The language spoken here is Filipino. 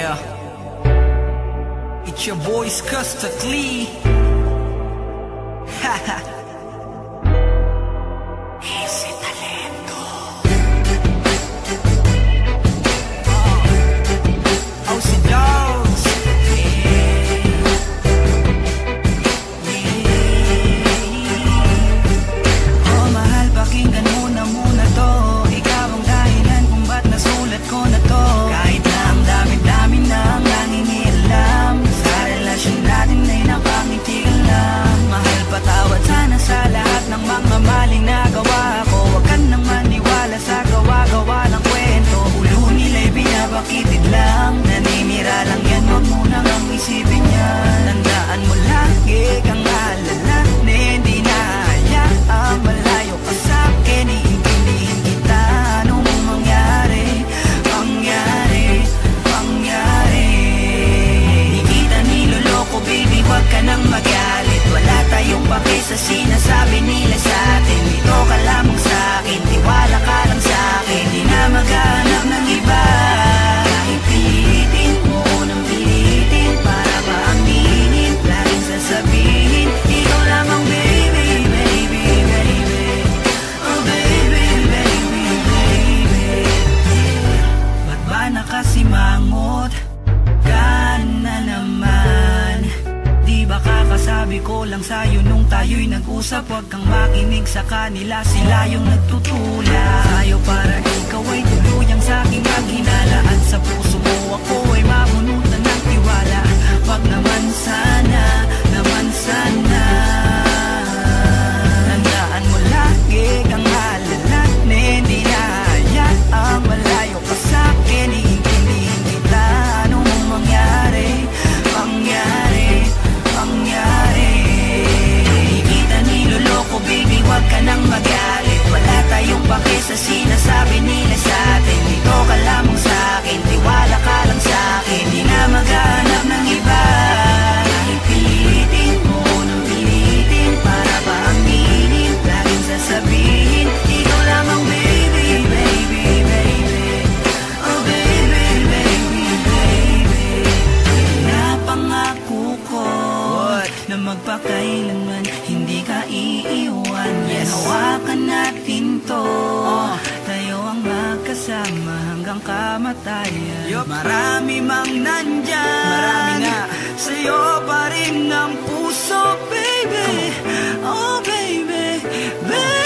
Yeah, it's your boys Custard Lee. Haha. Easy talento. Oh, si Jones. Oh, mahal, pakinggan mo na muna to. Ikaw ang dahilan kung ba't nasulat ko na to. Kahit na ang dami-dami nang nangingialam, sa relasyon natin ay nakangiti ka lang. Mahal, patawad sana sa lahat ng mga maling nagawa ko. Huwag ka nang maniwala sa gawa-gawa ng kwento. Ulo nila'y binabakitid lang, naninira lang yan, huwag mo nang ang isipin yan. Tandaan mo lagi kang alala, na hindi na hayaang malayo ka sa'kin. Iintindihin kita, anong mangyari, mangyari, mangyari. Di kita niloloko baby, huwag ka nang magalit. Wala tayong pake sa sinasabi nila sa'tin. Dito ka lamang sa'kin, tiwala ka lang sa'kin. Di na maghanap ng iba. Kahit pilitin mo nang pilitin, para ba aminin, laging sasabihin, ikaw lamang baby, baby, baby. Oh baby, baby, baby. Ba't ba nakasimangot ka na naman? Di ba kakasabi ko lang sa'yo nung tayo'y nag-usap? Huwag kang makinig sa kanila, sila yung nagtutula sa'yo para ikaw ay tuluyang sa'king maghinala. At sa puso mo ako ay mabunutan ng tiwala. Wag naman sana, naman sana. Tandaan mo lagi kang alala, na hindi na hayaang malayo ka sa'kin. Iintindihin kita, anong mangyari, mangyari, mangyari. Di kita niloloko baby, huwag ka nang magalit. Wala tayong pake sa sinasabi nila sa'tin. Dito ka lamang sa'kin, tiwala ka lang sa'kin. Di na maghanap ng iba. Kahit pilitin mo nang pilitin, para ba aminin, laging sasabihin, ikaw lamang baby, baby, baby. Oh baby, baby, baby. Napangako ko na magpakailanman hindi ka iiwan. Yes, hawakan natin to. Tayo ang magkasama hanggang kamatayan. Marami mang nandyan, marami nga, sa'yo pa rin ang puso baby. Oh baby, baby.